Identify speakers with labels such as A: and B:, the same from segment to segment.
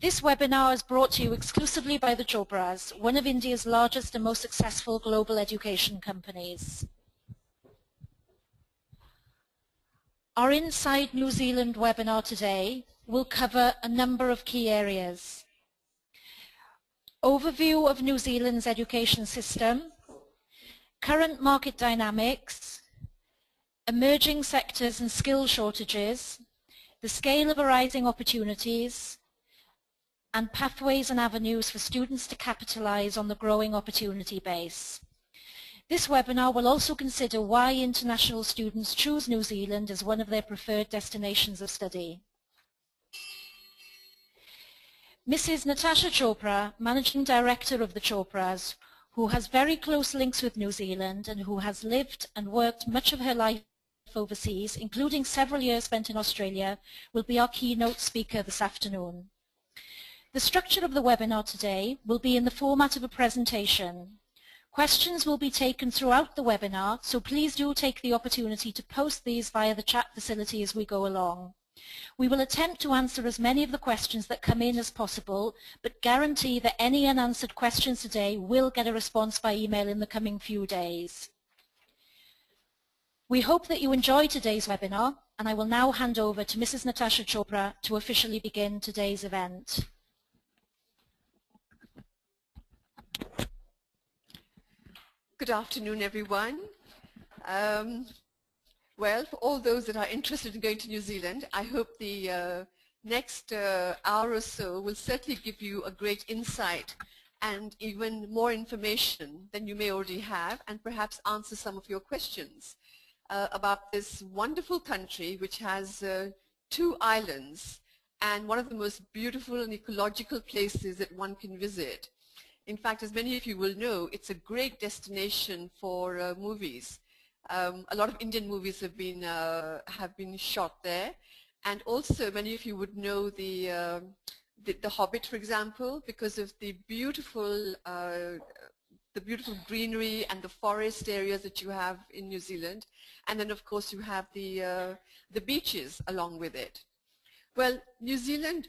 A: This webinar is brought to you exclusively by the Chopras, one of India's largest and most successful global education companies. Our Inside New Zealand webinar today will cover a number of key areas. Overview of New Zealand's education system, current market dynamics, emerging sectors and skill shortages, the scale of arising opportunities, and pathways and avenues for students to capitalize on the growing opportunity base. This webinar will also consider why international students choose New Zealand as one of their preferred destinations of study. Mrs. Natasha Chopra, Managing Director of the Chopras, who has very close links with New Zealand and who has lived and worked much of her life overseas, including several years spent in Australia, will be our keynote speaker this afternoon. The structure of the webinar today will be in the format of a presentation. Questions will be taken throughout the webinar, so please do take the opportunity to post these via the chat facility as we go along. We will attempt to answer as many of the questions that come in as possible, but guarantee that any unanswered questions today will get a response by email in the coming few days. We hope that you enjoy today's webinar, and I will now hand over to Mrs. Natasha Chopra to officially begin today's event.
B: Good afternoon, everyone. Well, for all those that are interested in going to New Zealand, I hope the next hour or so will certainly give you a great insight and even more information than you may already have, and perhaps answer some of your questions about this wonderful country which has 2 islands and one of the most beautiful and ecological places that one can visit. In fact, as many of you will know, it's a great destination for movies. A lot of Indian movies have been shot there, and also many of you would know the Hobbit, for example, because of the beautiful greenery and the forest areas that you have in New Zealand, and then of course you have the beaches along with it. Well, New Zealand,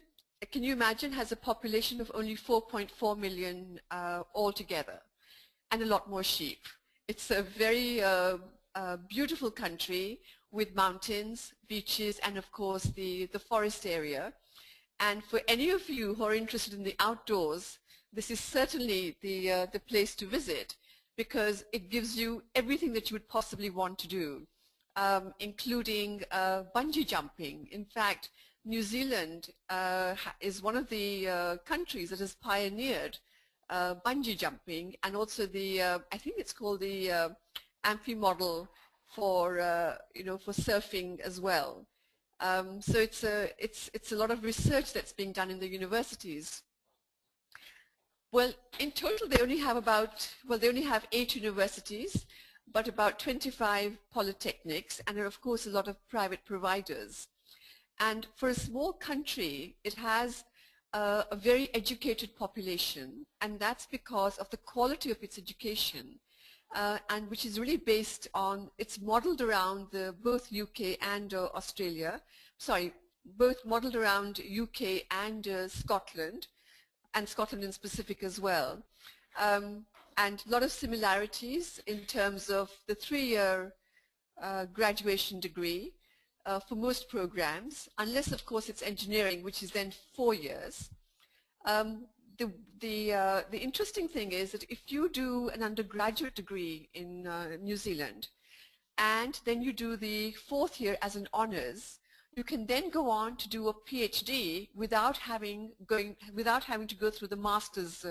B: can you imagine, has a population of only 4.4 million altogether, and a lot more sheep. It's a very beautiful country with mountains, beaches, and of course the forest area. And for any of you who are interested in the outdoors, this is certainly the place to visit, because it gives you everything that you would possibly want to do, including bungee jumping. In fact, New Zealand is one of the countries that has pioneered bungee jumping, and also the I think it's called the amphi model for for surfing as well. So it's a lot of research that's being done in the universities. Well, in total they only have 8 universities, but about 25 polytechnics, and there are of course a lot of private providers. And for a small country, it has a very educated population, and that's because of the quality of its education, and which is really based on, it's modeled around both UK and Australia, sorry, both modeled around UK and Scotland in specific as well. And a lot of similarities in terms of the 3-year graduation degree for most programs, unless of course it's engineering, which is then 4 years. The interesting thing is that if you do an undergraduate degree in New Zealand, and then you do the 4th year as an honours, you can then go on to do a PhD without having to go through the master's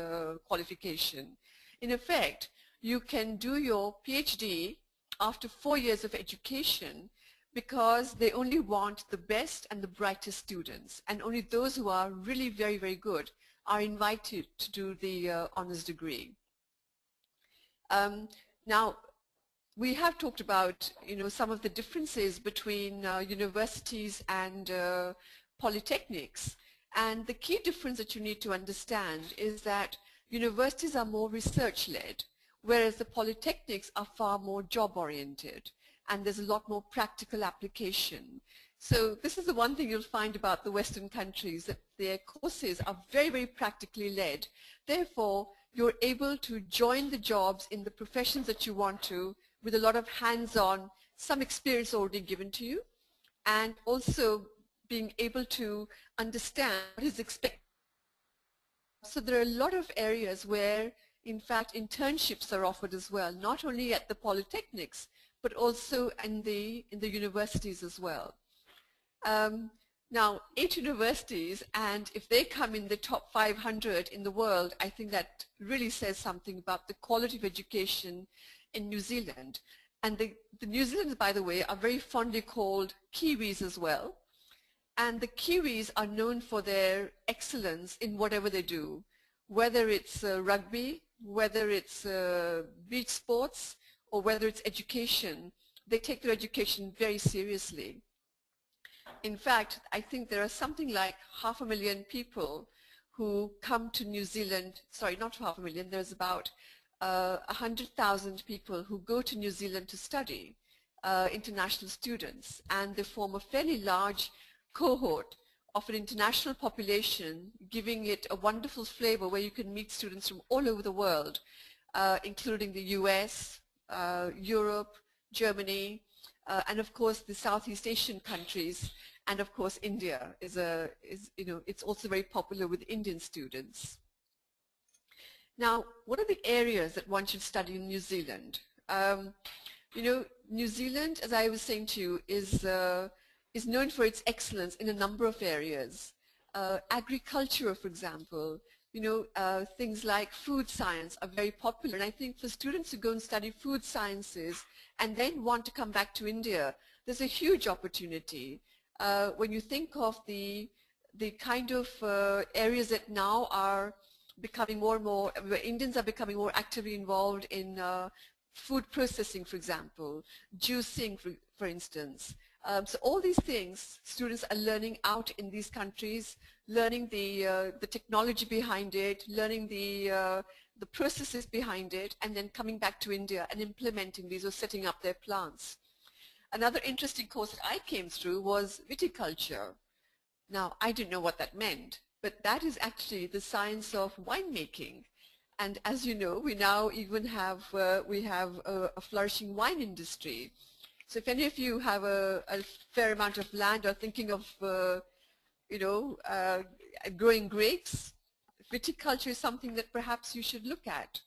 B: qualification. In effect, you can do your PhD after 4 years of education, because they only want the best and the brightest students, and only those who are really very, very good are invited to do the honours degree. Now, we have talked about some of the differences between universities and polytechnics, and the key difference that you need to understand is that universities are more research-led, whereas the polytechnics are far more job-oriented, and there's a lot more practical application. So this is the one thing you'll find about the Western countries, that their courses are very, very practically led. Therefore, you're able to join the jobs in the professions that you want to with a lot of hands-on, some experience already given to you, and also being able to understand what is expected. So there are a lot of areas where, in fact, internships are offered as well, not only at the polytechnics, but also in the universities as well. Now, 8 universities, and if they come in the top 500 in the world, I think that really says something about the quality of education in New Zealand. And the New Zealanders, by the way, are very fondly called Kiwis as well. And the Kiwis are known for their excellence in whatever they do, whether it's rugby, whether it's beach sports, or whether it's education. They take their education very seriously. In fact, I think there are something like 500,000 people who come to New Zealand, sorry, not 500,000, there's about 100,000 people who go to New Zealand to study, international students, and they form a fairly large cohort of an international population, giving it a wonderful flavor where you can meet students from all over the world, including the US, Europe, Germany, and of course the Southeast Asian countries, and of course India it's also very popular with Indian students. Now, what are the areas that one should study in New Zealand? New Zealand, as I was saying to you, is known for its excellence in a number of areas. Agriculture, for example, things like food science are very popular, and I think for students who go and study food sciences and then want to come back to India, there's a huge opportunity. When you think of the kind of areas that now are becoming more and more, where Indians are becoming more actively involved in food processing, for example, juicing, for instance. So all these things students are learning out in these countries, learning the technology behind it, learning the processes behind it, and then coming back to India and implementing these or setting up their plants. Another interesting course that I came through was viticulture. Now, I didn't know what that meant, but that is actually the science of winemaking. And as you know, we now even have a flourishing wine industry. So if any of you have a fair amount of land or thinking of growing grapes, viticulture is something that perhaps you should look at.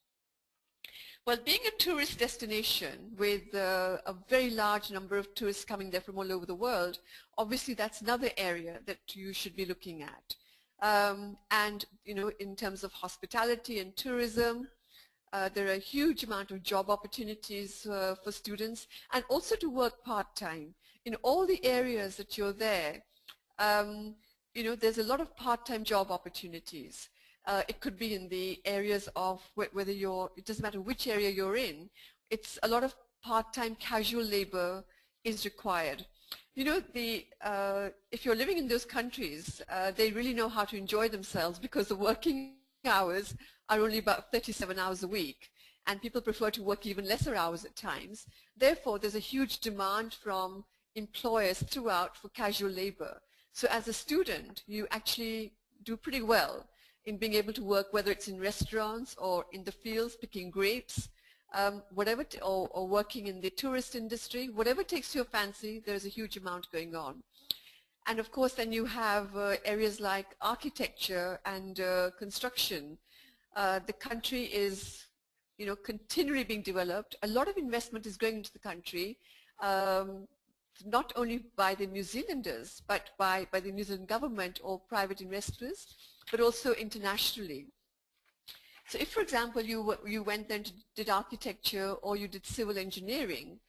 B: Well, being a tourist destination with a very large number of tourists coming there from all over the world, obviously that's another area that you should be looking at. And in terms of hospitality and tourism, there are a huge amount of job opportunities for students, and also to work part-time. In all the areas that you're there, there's a lot of part-time job opportunities. It could be in the areas of whether it doesn't matter which area you're in, it's a lot of part-time casual labor is required. If you're living in those countries, they really know how to enjoy themselves because the working hours are only about 37 hours a week, and people prefer to work even lesser hours at times. Therefore, there's a huge demand from employers throughout for casual labor. So as a student, you actually do pretty well in being able to work, whether it's in restaurants or in the fields picking grapes, or working in the tourist industry, whatever takes your fancy, there's a huge amount going on. And of course then you have areas like architecture and construction. The country is continually being developed. A lot of investment is going into the country, not only by the New Zealanders, but by the New Zealand government or private investors, but also internationally. So if, for example, you went then and did architecture or you did civil engineering,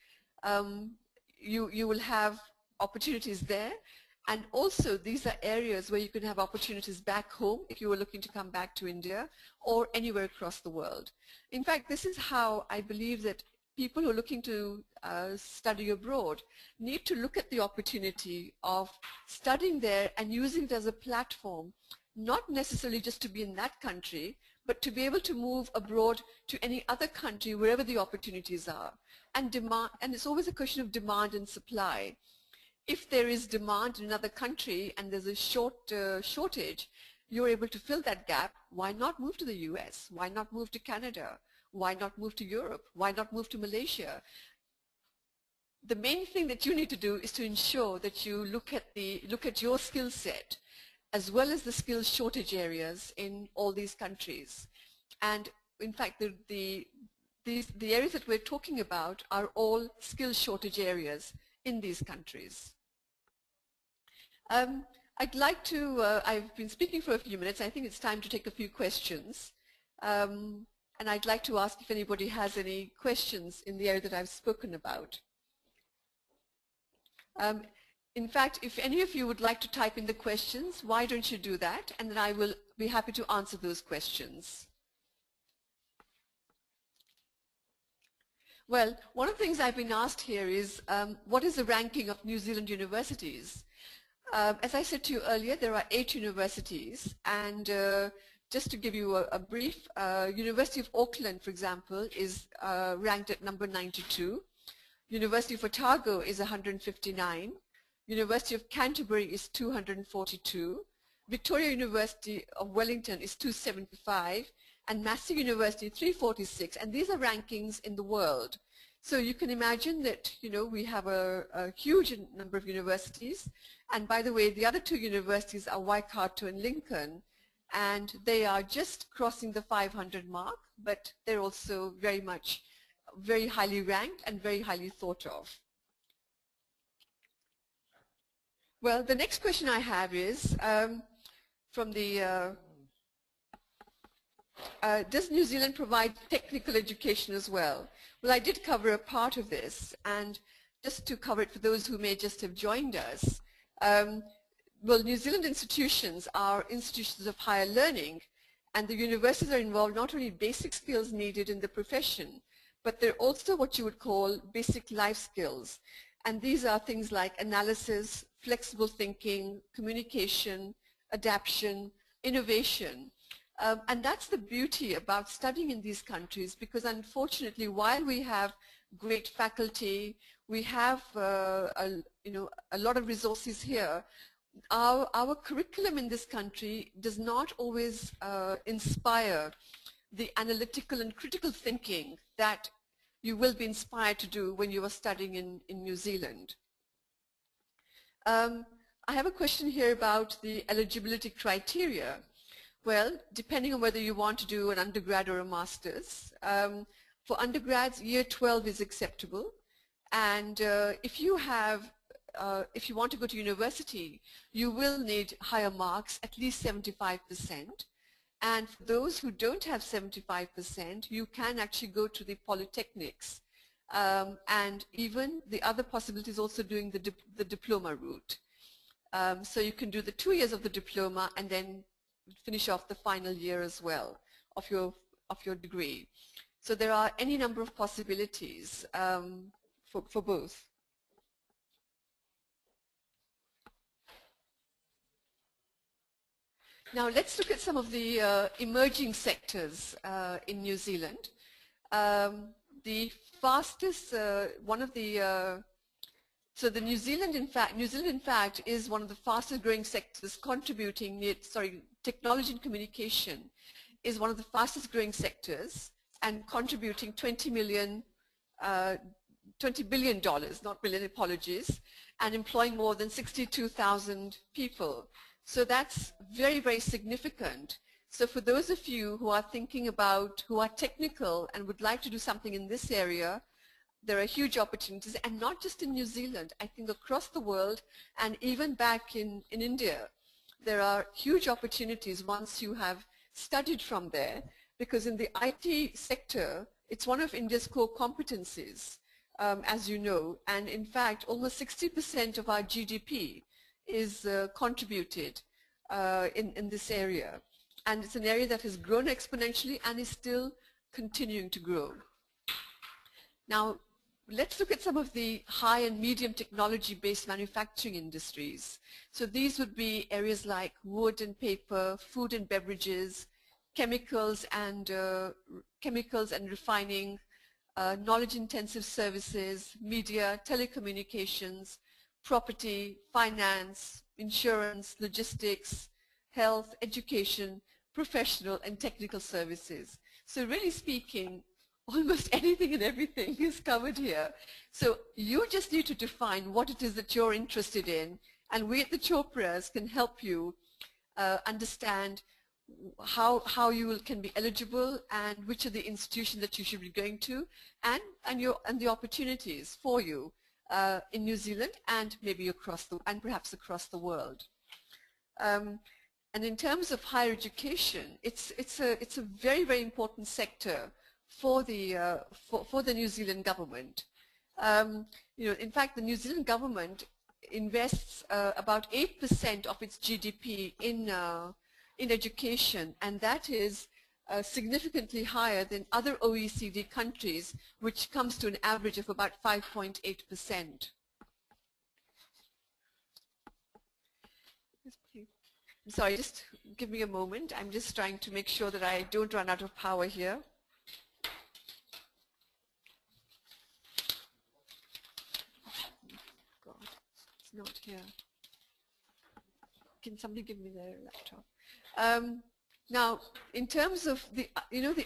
B: you will have opportunities there. And also these are areas where you can have opportunities back home if you were looking to come back to India or anywhere across the world. In fact, this is how I believe that people who are looking to study abroad need to look at the opportunity of studying there and using it as a platform, not necessarily just to be in that country, but to be able to move abroad to any other country wherever the opportunities are. And it's always a question of demand and supply. if there is demand in another country and there's a shortage, you're able to fill that gap. Why not move to the US? Why not move to Canada? Why not move to Europe? Why not move to Malaysia? The main thing that you need to do is to ensure that you look at your skill set as well as the skills shortage areas in all these countries. And in fact, the areas that we're talking about are all skill shortage areas in these countries. I'd like to, I've been speaking for a few minutes. I think it's time to take a few questions. And I'd like to ask if anybody has any questions in the area that I've spoken about. In fact, if any of you would like to type in the questions, why don't you do that? And then I will be happy to answer those questions. Well, one of the things I've been asked here is, what is the ranking of New Zealand universities? As I said to you earlier, there are 8 universities, and just to give you a brief, University of Auckland, for example, is ranked at number 92. University of Otago is 159. University of Canterbury is 242. Victoria University of Wellington is 275. And Massey University 346. And these are rankings in the world. So you can imagine that, you know, we have a huge number of universities. And by the way, the other 2 universities are Waikato and Lincoln. And they are just crossing the 500 mark, but they're also very highly ranked and very highly thought of. Well, the next question I have is from the does New Zealand provide technical education as well? Well, I did cover a part of this, and just to cover it for those who may just have joined us, well, New Zealand institutions are institutions of higher learning, and the universities are involved not only basic skills needed in the profession, but they're also what you would call basic life skills. And these are things like analysis, flexible thinking, communication, adaptation, innovation. And that's the beauty about studying in these countries, because unfortunately, while we have great faculty, we have a lot of resources here, our curriculum in this country does not always inspire the analytical and critical thinking that you will be inspired to do when you are studying in New Zealand. I have a question here about the eligibility criteria. Well, depending on whether you want to do an undergrad or a master's, for undergrads, year 12 is acceptable. And if you want to go to university, you will need higher marks, at least 75%. And for those who don't have 75%, you can actually go to the polytechnics. And even the other possibility is also doing the diploma route. So you can do the 2 years of the diploma and then finish off the final year as well of your degree. So there are any number of possibilities for both. Now let's look at some of the emerging sectors in New Zealand. The fastest, so the New Zealand in fact is one of the fastest growing sectors contributing, technology and communication is one of the fastest growing sectors and contributing $20 billion, not billion, apologies, and employing more than 62,000 people. So that's very, very significant. So for those of you who are thinking about, who are technical and would like to do something in this area, there are huge opportunities, and not just in New Zealand, I think across the world and even back in India, there are huge opportunities once you have studied from there, because in the IT sector, it's one of India's core competencies, as you know, and in fact, almost 60% of our GDP is contributed in this area. And it's an area that has grown exponentially and is still continuing to grow. Now, let's look at some of the high and medium technology-based manufacturing industries. So these would be areas like wood and paper, food and beverages, chemicals and refining, knowledge-intensive services, media, telecommunications, property, finance, insurance, logistics, health, education, professional and technical services. So really speaking, almost anything and everything is covered here. So you just need to define what it is that you're interested in, and we at the Chopras can help you understand how you can be eligible and which are the institutions that you should be going to, and the opportunities for you in New Zealand and maybe perhaps across the world. And in terms of higher education, it's a very, very important sector for the New Zealand government. In fact, the New Zealand government invests about 8% of its GDP in education, and that is significantly higher than other OECD countries, which comes to an average of about 5.8%. I'm sorry, just give me a moment. I'm just trying to make sure that I don't run out of power here. God, it's not here. Can somebody give me their laptop? Now, in terms of the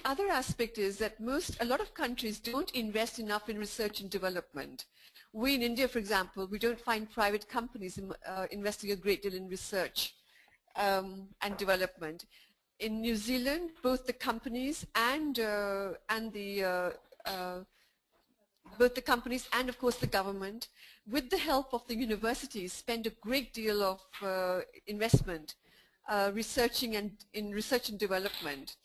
B: other aspect is that a lot of countries don't invest enough in research and development. We in India, for example, we don't find private companies investing a great deal in research and development. In New Zealand, both the companies and of course the government, with the help of the universities, spend a great deal of investment in research and development.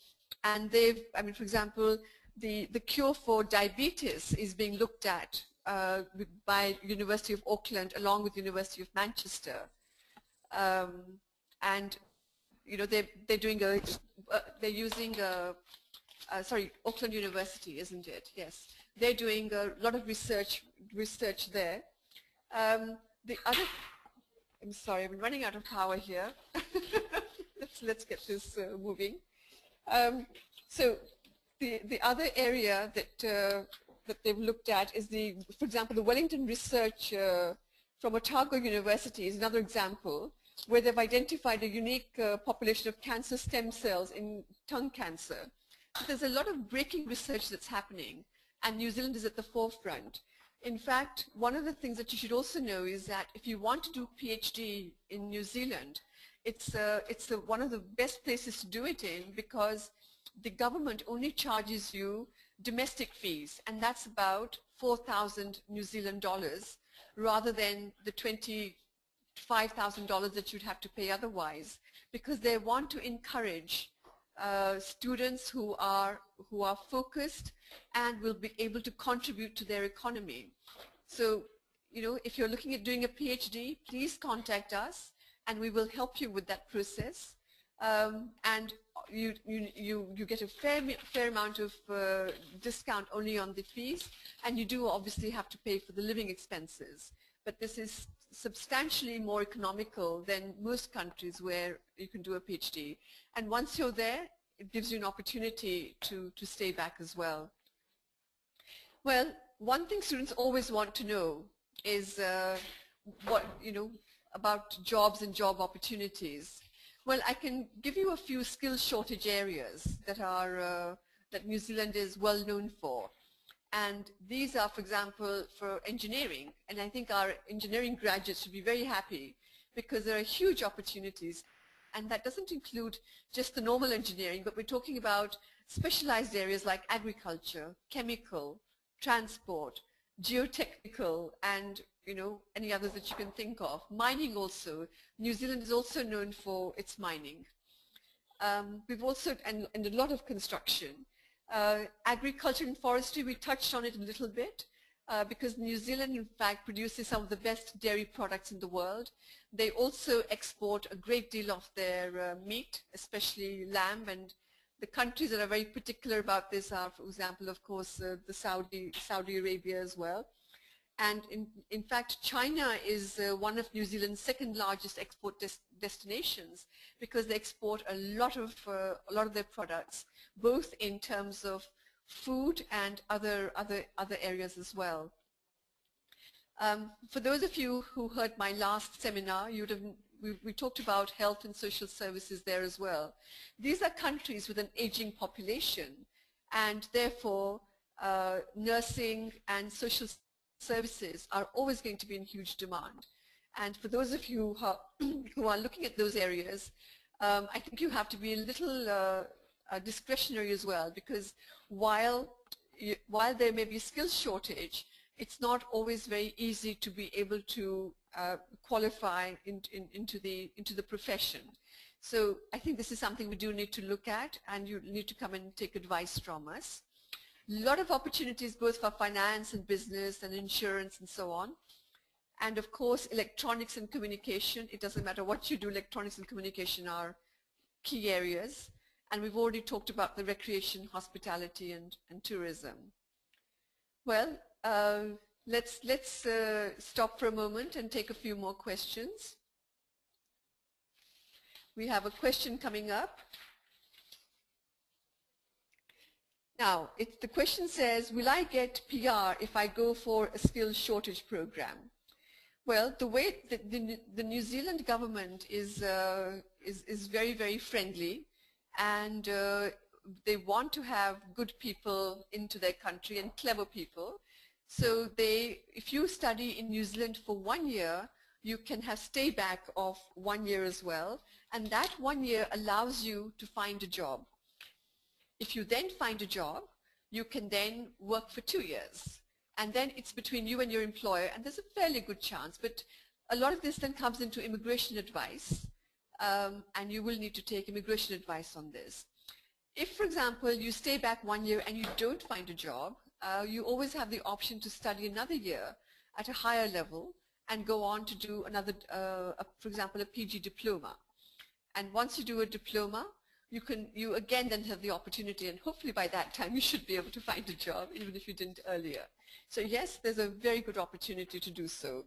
B: And for example, the cure for diabetes is being looked at by University of Auckland along with University of Manchester. And they're using Auckland University, isn't it? Yes, they're doing a lot of research there. I'm sorry, I'm running out of power here. let's get this moving. So the other area that they've looked at is for example, the Wellington research from Otago University is another example, where they've identified a unique population of cancer stem cells in tongue cancer. So there's a lot of breaking research that's happening, and New Zealand is at the forefront. In fact, one of the things that you should also know is that if you want to do PhD in New Zealand, it's one of the best places to do it in, because the government only charges you domestic fees, and that's about 4,000 New Zealand dollars, rather than the $25,000 that you'd have to pay otherwise, because they want to encourage students who are focused and will be able to contribute to their economy. So, if you're looking at doing a PhD, please contact us and we will help you with that process. And you get a fair amount of discount only on the fees, and you do obviously have to pay for the living expenses. But this is substantially more economical than most countries where you can do a PhD. And once you're there, it gives you an opportunity to stay back as well. Well, one thing students always want to know is about jobs and job opportunities. Well, I can give you a few skill shortage areas that New Zealand is well known for. And these are, for example, for engineering. And I think our engineering graduates should be very happy, because there are huge opportunities. And that doesn't include just the normal engineering, but we're talking about specialized areas like agriculture, chemical, transport, geotechnical, and any others that you can think of. Mining also. New Zealand is also known for its mining. We've also, and a lot of construction. Agriculture and forestry, we touched on it a little bit, because New Zealand in fact produces some of the best dairy products in the world. They also export a great deal of their meat, especially lamb, and the countries that are very particular about this are, for example, of course, the Saudi Arabia as well. And in fact, China is one of New Zealand's second largest export destinations, because they export a lot of their products, both in terms of food and other areas as well. For those of you who heard my last seminar, we talked about health and social services there as well. These are countries with an aging population, and therefore nursing and social services are always going to be in huge demand. And for those of you who are looking at those areas, I think you have to be a little discretionary as well, because while there may be a skills shortage, it's not always very easy to be able to qualify into the profession. So I think this is something we do need to look at, and you need to come and take advice from us. A lot of opportunities both for finance and business and insurance and so on. And of course, electronics and communication. It doesn't matter what you do, electronics and communication are key areas. And we've already talked about the recreation, hospitality, and tourism. Well, let's stop for a moment and take a few more questions. We have a question coming up. Now, the question says, will I get PR if I go for a skills shortage program? Well, the way the New Zealand government is very, very friendly, and they want to have good people into their country and clever people. So if you study in New Zealand for 1 year, you can have stay back of 1 year as well, and that 1 year allows you to find a job. If you then find a job, you can then work for 2 years, and then it's between you and your employer, and there's a fairly good chance, but a lot of this then comes into immigration advice, and you will need to take immigration advice on this. If, for example, you stay back 1 year and you don't find a job, you always have the option to study another year at a higher level and go on to do another, for example, a PG diploma. And once you do a diploma, you again then have the opportunity, and hopefully by that time you should be able to find a job, even if you didn't earlier. So yes, there's a very good opportunity to do so.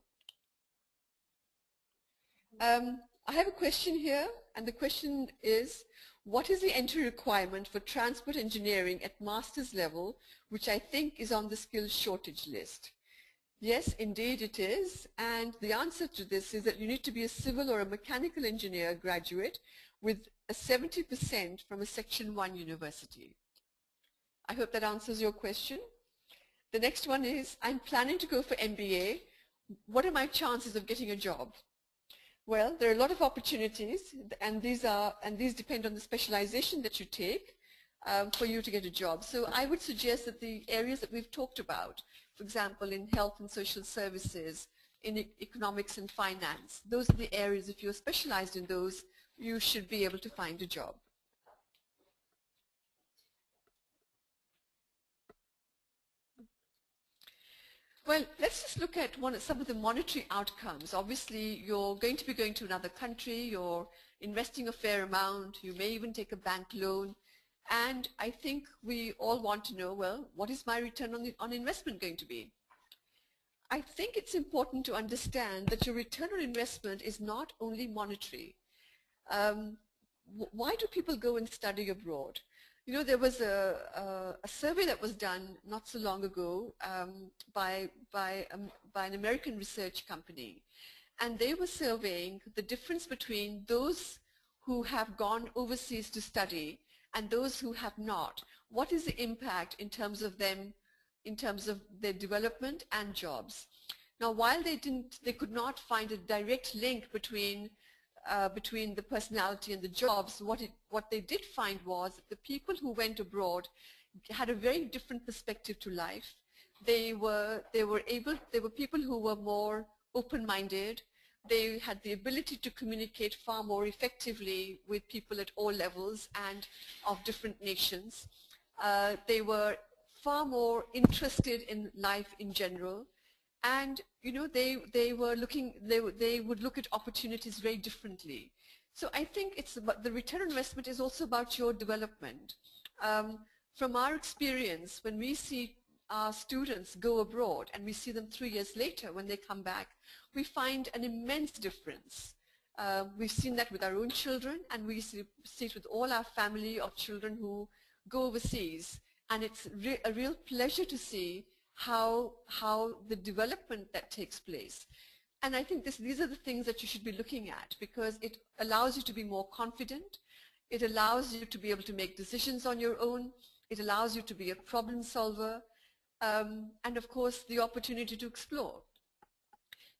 B: I have a question here, and the question is, what is the entry requirement for transport engineering at master's level, which I think is on the skills shortage list? Yes, indeed it is, and the answer to this is that you need to be a civil or a mechanical engineer graduate with a 70% from a Section 1 university. I hope that answers your question. The next one is, I'm planning to go for MBA. What are my chances of getting a job? Well, there are a lot of opportunities, and these depend on the specialization that you take for you to get a job. So I would suggest that the areas that we've talked about, for example, in health and social services, in economics and finance, those are the areas, if you're specialized in those, you should be able to find a job. Well, let's just look at some of the monetary outcomes. Obviously, you're going to be going to another country, you're investing a fair amount, you may even take a bank loan, and I think we all want to know, well, what is my return on investment going to be? I think it's important to understand that your return on investment is not only monetary. Why do people go and study abroad? You know, there was a survey that was done not so long ago by an American research company, and they were surveying the difference between those who have gone overseas to study and those who have not. What is the impact in terms of them, in terms of their development and jobs? Now, while they could not find a direct link between the personality and the jobs, what they did find was that the people who went abroad had a very different perspective to life. They were people who were more open-minded. They had the ability to communicate far more effectively with people at all levels and of different nations. They were far more interested in life in general. And you know, they would look at opportunities very differently. So I think it's about the return on investment is also about your development. From our experience, when we see our students go abroad and we see them 3 years later when they come back, we find an immense difference. We've seen that with our own children, and we see it with all our family of children who go overseas, and it's a real pleasure to see how the development that takes place. And I think these are the things that you should be looking at, because it allows you to be more confident. It allows you to be able to make decisions on your own. It allows you to be a problem solver. And of course, the opportunity to explore.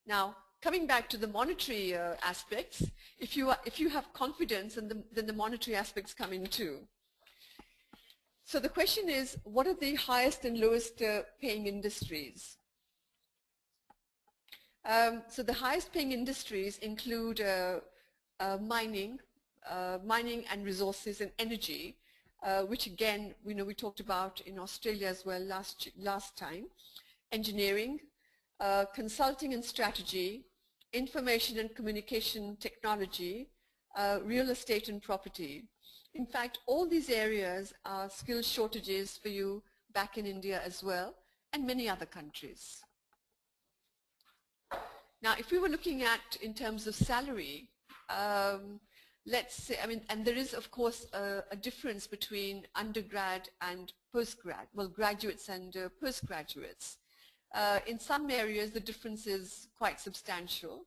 B: Now, coming back to the monetary aspects, if you have confidence, then the monetary aspects come in too. So the question is, what are the highest and lowest paying industries? So the highest paying industries include mining and resources and energy, which again, we talked about in Australia as well last time. Engineering, consulting and strategy, information and communication technology, real estate and property. In fact, all these areas are skill shortages for you back in India as well, and many other countries. Now, if we were looking at in terms of salary, let's say, and there is of course a difference between undergrad and postgrad, well, graduates and postgraduates. In some areas, the difference is quite substantial.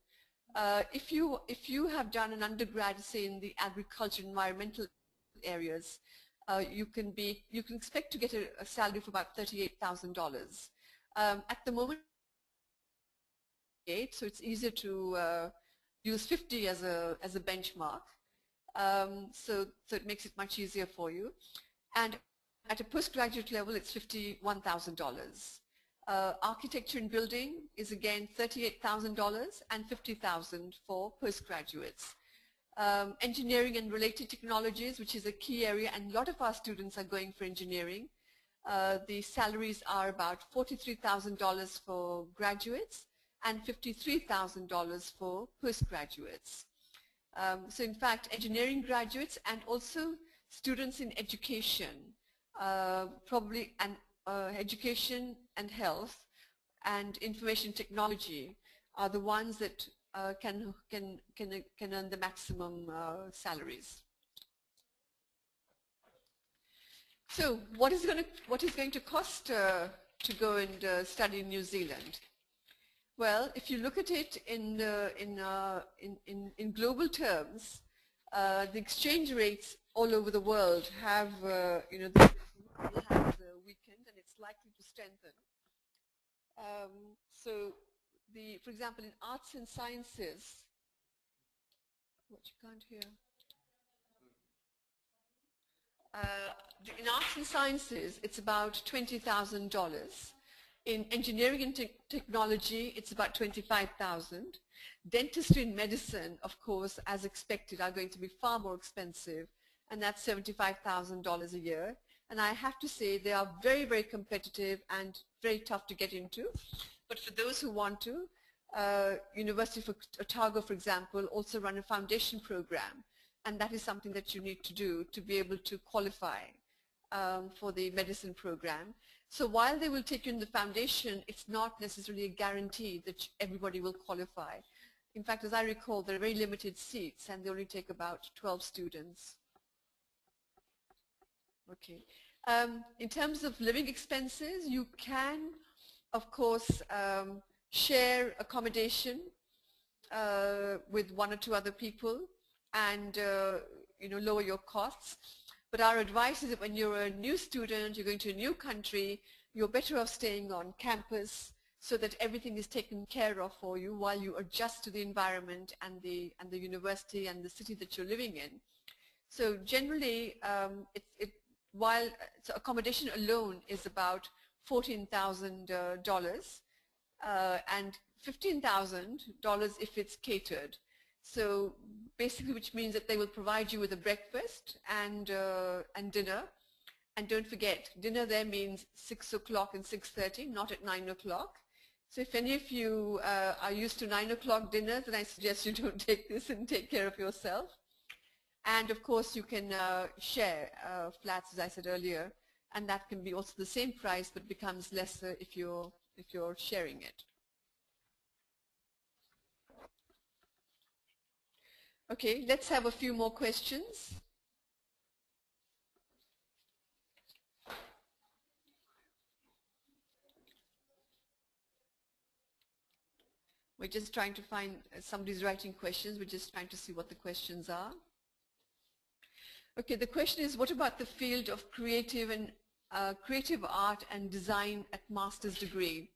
B: If you have done an undergrad, say in the agriculture, environmental areas, you can expect to get a salary of about $38,000. At the moment, so it's easier to use 50 as a benchmark. So it makes it much easier for you. And at a postgraduate level, it's $51,000. Architecture and building is again $38,000 and $50,000 for postgraduates. Engineering and related technologies, which is a key area, and a lot of our students are going for engineering. The salaries are about $43,000 for graduates and $53,000 for postgraduates. So in fact, engineering graduates and also students in education, probably education and health and information technology are the ones that can earn the maximum salaries. So what is going to cost to go and study in New Zealand? Well, if you look at it in global terms, the exchange rates all over the world have weakened, and it's likely to strengthen. So, for example, in arts and sciences, what you can't hear. In arts and sciences, it's about $20,000. In engineering and technology, it's about $25,000. Dentistry and medicine, of course, as expected, are going to be far more expensive, and that's $75,000 a year. And I have to say they are very, very competitive and very tough to get into. But for those who want to, University of Otago, for example, also run a foundation program, and that is something that you need to do to be able to qualify for the medicine program. So while they will take you in the foundation, it's not necessarily a guarantee that everybody will qualify. In fact, as I recall, there are very limited seats, and they only take about 12 students. Okay. In terms of living expenses, you can, of course, share accommodation with one or two other people and lower your costs. But our advice is that when you're a new student, you're going to a new country, you're better off staying on campus so that everything is taken care of for you while you adjust to the environment and the university and the city that you're living in. So generally, while accommodation alone is about $14,000 and $15,000 if it's catered. So basically, which means that they will provide you with a breakfast and dinner. And don't forget, dinner there means 6 o'clock and 6:30, not at 9 o'clock. So if any of you are used to 9 o'clock dinner, then I suggest you don't take this and take care of yourself. And of course, you can share flats, as I said earlier, and that can be also the same price, but becomes lesser if you're sharing it. Okay, let's have a few more questions. We're just trying to find, somebody's writing questions, we're just trying to see what the questions are. Okay, the question is, what about the field of creative art and design at master's degree?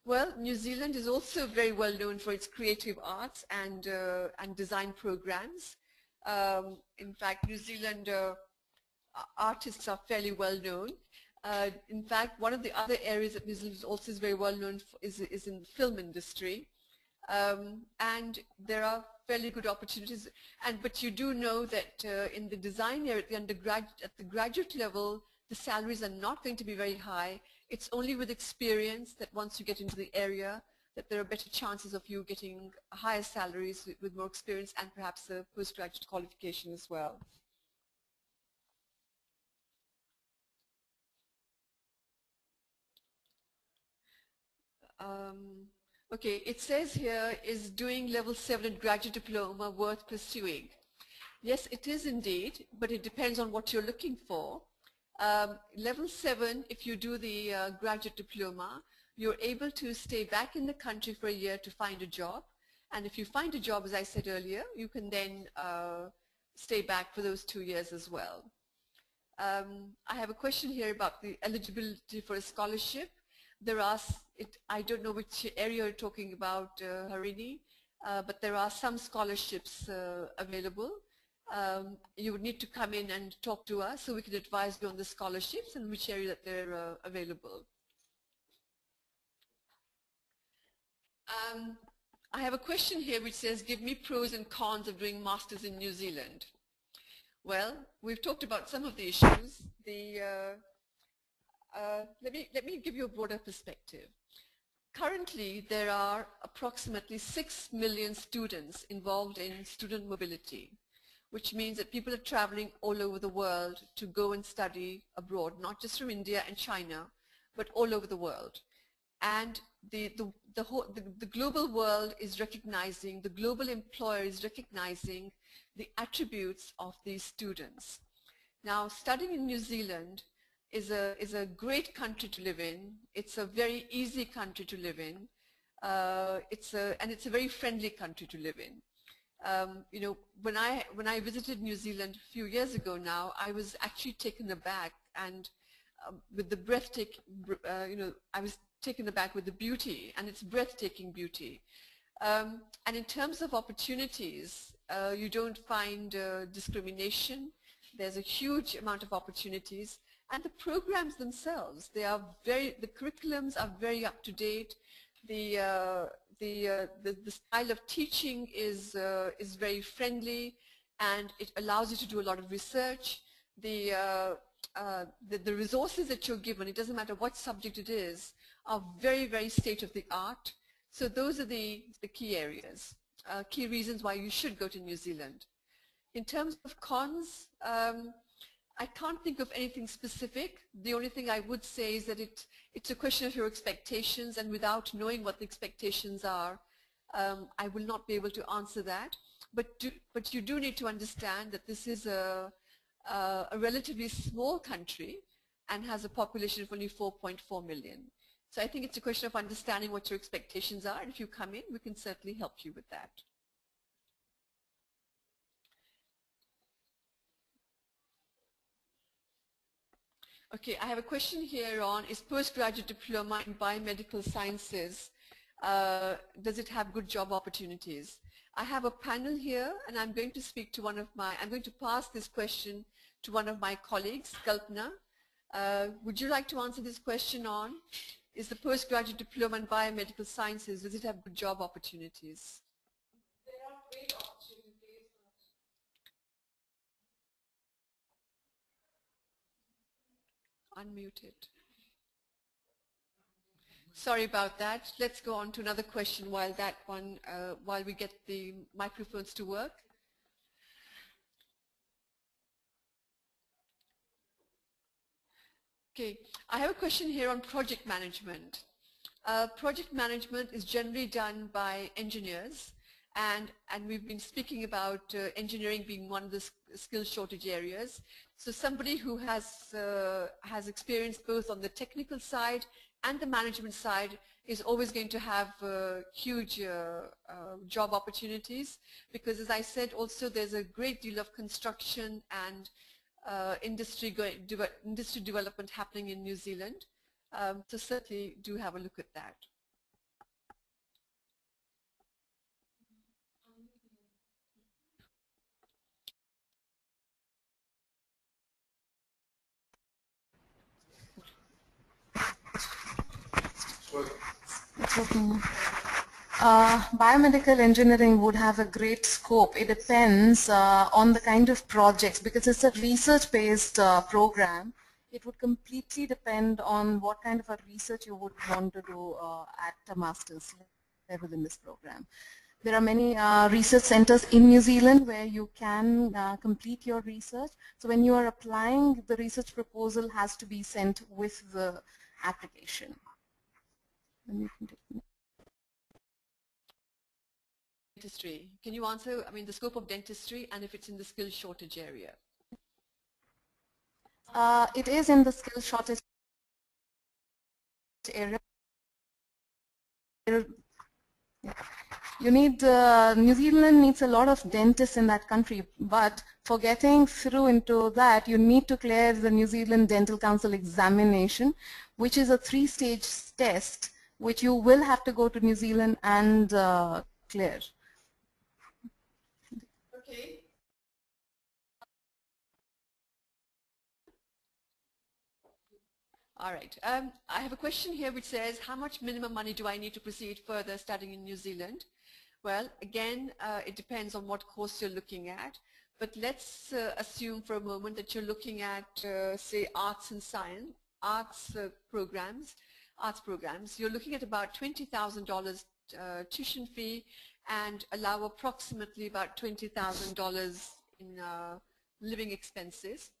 B: Well, New Zealand is also very well known for its creative arts and design programs. In fact, New Zealand artists are fairly well known. In fact, one of the other areas that New Zealand also is very well known for is in the film industry. And there are fairly good opportunities. But you do know that in the design area, at the graduate level, the salaries are not going to be very high. It's only with experience that once you get into the area that there are better chances of you getting higher salaries with more experience and perhaps a postgraduate qualification as well. Okay, it says here, is doing level 7 graduate diploma worth pursuing? Yes, it is indeed, but it depends on what you're looking for. Level 7, if you do the graduate diploma, you're able to stay back in the country for a year to find a job. And if you find a job, as I said earlier, you can then stay back for those 2 years as well. I have a question here about the eligibility for a scholarship. There are, I don't know which area you're talking about, Harini, but there are some scholarships available. You would need to come in and talk to us so we can advise you on the scholarships and which area that they're available. I have a question here which says, give me pros and cons of doing masters in New Zealand. Well, we've talked about some of the issues. Let me give you a broader perspective. Currently, there are approximately 6 million students involved in student mobility, which means that people are traveling all over the world to go and study abroad, not just from India and China, but all over the world. And the global world is recognizing, the global employer is recognizing the attributes of these students. Now, studying in New Zealand is a great country to live in. It's a very easy country to live in. And it's a very friendly country to live in. You know, when I visited New Zealand a few years ago now, I was actually taken aback, and with the breathtaking, you know, I was taken aback with the beauty, and its breathtaking beauty. And in terms of opportunities, you don't find discrimination. There's a huge amount of opportunities. And the programs themselves, the curriculums are very up to date. The style of teaching is very friendly, and it allows you to do a lot of research. The resources that you're given, it doesn't matter what subject it is, are very, very state of the art. So those are the key areas, key reasons why you should go to New Zealand. In terms of cons, I can't think of anything specific. The only thing I would say is that it's a question of your expectations, and without knowing what the expectations are, I will not be able to answer that. But you do need to understand that this is a relatively small country and has a population of only 4.4 million. So I think it's a question of understanding what your expectations are, and if you come in, we can certainly help you with that. Okay, I have a question here on, is postgraduate diploma in biomedical sciences, does it have good job opportunities? I have a panel here, and I'm going to speak to I'm going to pass this question to one of my colleagues, Kalpana. Would you like to answer this question on, is the postgraduate diploma in biomedical sciences, does it have good job opportunities?
C: There are great opportunities.
B: Unmuted. Sorry about that. Let's go on to another question while while we get the microphones to work. Okay, I have a question here on project management. Project management is generally done by engineers, and we've been speaking about engineering being one of the skill shortage areas. So somebody who has experience both on the technical side and the management side is always going to have huge job opportunities, because as I said also there's a great deal of construction and industry development happening in New Zealand. So certainly do have a look at that.
D: It's working. Biomedical engineering would have a great scope. It depends on the kind of projects, because it's a research-based program. It would completely depend on what kind of a research you would want to do at a master's level in this program. There are many research centers in New Zealand where you can complete your research. So when you are applying, the research proposal has to be sent with the application.
B: Dentistry. Can you answer, I mean, the scope of dentistry and if it's in the skills shortage area?
D: It is in the skills shortage area. You need, New Zealand needs a lot of dentists in that country, but for getting through into that, you need to clear the New Zealand Dental Council examination, which is a 3-stage test, which you will have to go to New Zealand and clear.
B: Okay. All right. I have a question here which says, how much minimum money do I need to proceed further studying in New Zealand? Well, again, it depends on what course you're looking at. But let's assume for a moment that you're looking at, say, arts and science, arts programs. You're looking at about $20,000 tuition fee and allow approximately about $20,000 in living expenses.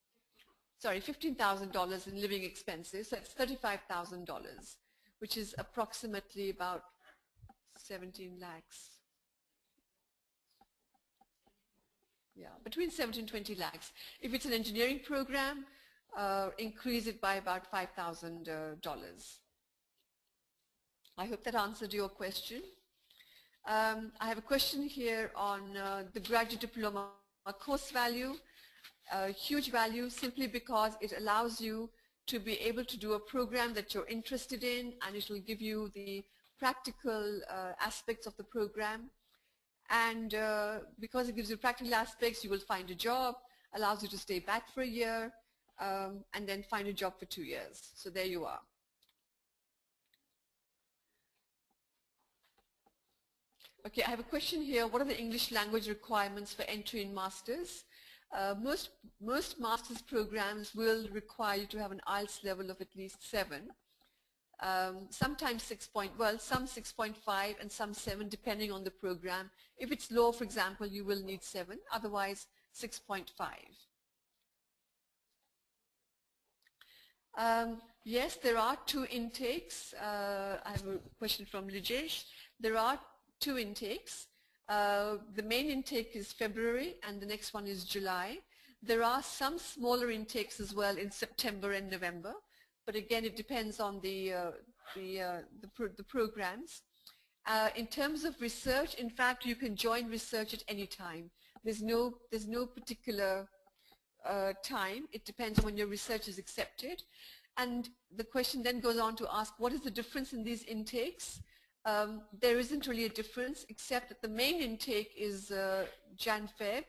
B: Sorry, $15,000 in living expenses, so that's $35,000, which is approximately about 17 lakhs. Yeah, between 17 and 20 lakhs. If it's an engineering program, increase it by about $5,000. I hope that answered your question. I have a question here on the graduate diploma course value. Huge value simply because it allows you to be able to do a program that you're interested in, and it will give you the practical aspects of the program. And because it gives you practical aspects, you will find a job, allows you to stay back for a year, and then find a job for 2 years. So there you are. Okay, I have a question here. What are the English language requirements for entry in masters? Most master's programs will require you to have an IELTS level of at least 7. Sometimes 6 well, some 6.5 and some 7 depending on the program. If it's law, for example, you will need 7, otherwise 6.5. Yes, there are 2 intakes. I have a question from Lijesh. There are 2 intakes. The main intake is February and the next one is July. There are some smaller intakes as well in September and November, but again it depends on the programs. In terms of research, in fact you can join research at any time. There's no particular time. It depends on when your research is accepted. And the question then goes on to ask, what is the difference in these intakes? There isn't really a difference, except that the main intake is Jan-Feb,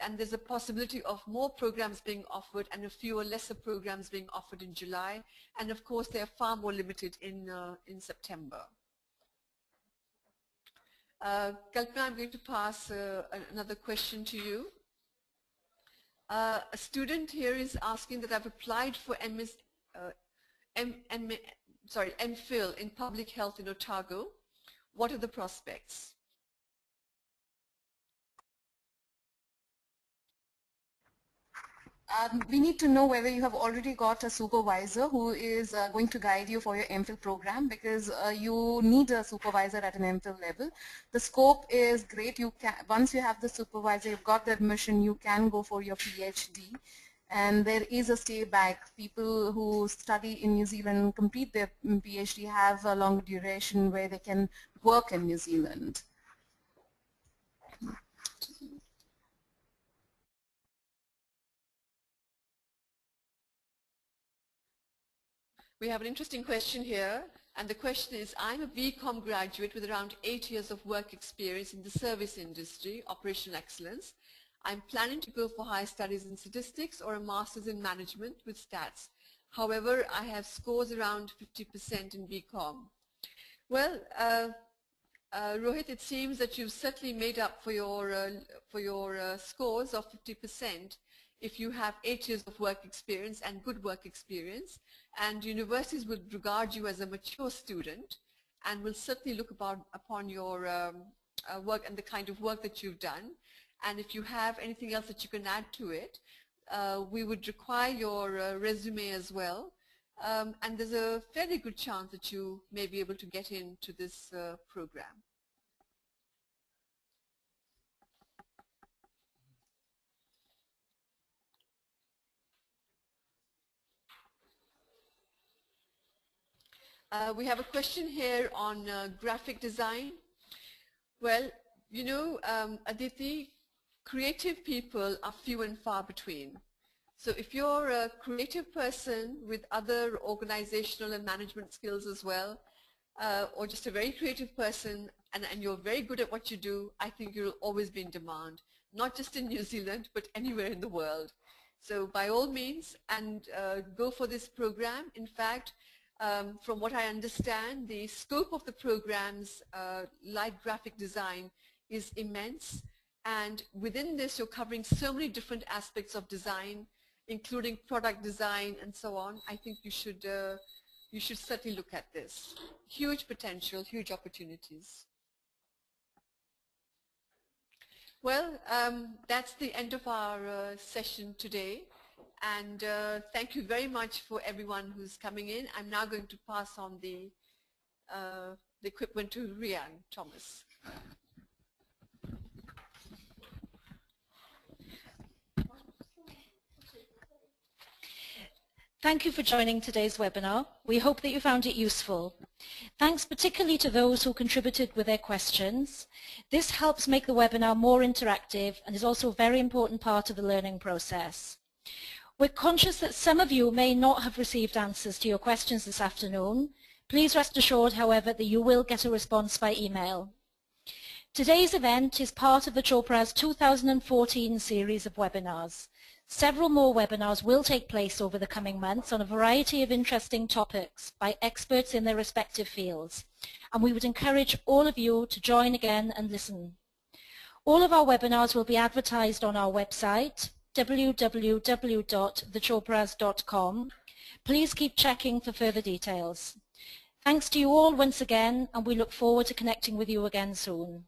B: and there's a possibility of more programs being offered and a fewer lesser programs being offered in July, and of course they are far more limited in September. Kalpana, I'm going to pass another question to you. A student here is asking that I've applied for MPhil in public health in Otago. What are the prospects?
D: We need to know whether you have already got a supervisor who is going to guide you for your MPhil program, because you need a supervisor at an MPhil level. The scope is great. You can, once you have the supervisor, you've got the admission, you can go for your PhD. and there is a stay back. People who study in New Zealand, complete their PhD, have a longer duration where they can work in New Zealand.
B: We have an interesting question here, and the question is, I'm a BCom graduate with around 8 years of work experience in the service industry, operational excellence. I'm planning to go for higher studies in statistics or a master's in management with stats. However, I have scores around 50% in BCom. Well, Rohit, it seems that you've certainly made up for your scores of 50% if you have 8 years of work experience and good work experience, and universities would regard you as a mature student and will certainly look upon your work and the kind of work that you've done. And if you have anything else that you can add to it, we would require your resume as well. And there's a fairly good chance that you may be able to get into this program. We have a question here on graphic design. Well, you know, Aditi, creative people are few and far between. So if you're a creative person with other organizational and management skills as well, or just a very creative person and you're very good at what you do, I think you'll always be in demand, not just in New Zealand, but anywhere in the world. So by all means, and go for this program. In fact, from what I understand, the scope of the programs, like graphic design, is immense. And within this, you're covering so many different aspects of design, including product design and so on. I think you should certainly look at this. Huge potential, huge opportunities. Well, that's the end of our session today. And thank you very much for everyone who's coming in. I'm now going to pass on the equipment to Rian Thomas.
A: Thank you for joining today's webinar. We hope that you found it useful. Thanks particularly to those who contributed with their questions. This helps make the webinar more interactive and is also a very important part of the learning process. We're conscious that some of you may not have received answers to your questions this afternoon. Please rest assured, however, that you will get a response by email. Today's event is part of the Chopras 2014 series of webinars. Several more webinars will take place over the coming months on a variety of interesting topics by experts in their respective fields, and we would encourage all of you to join again and listen. All of our webinars will be advertised on our website, www.thechopras.com. Please keep checking for further details. Thanks to you all once again, and we look forward to connecting with you again soon.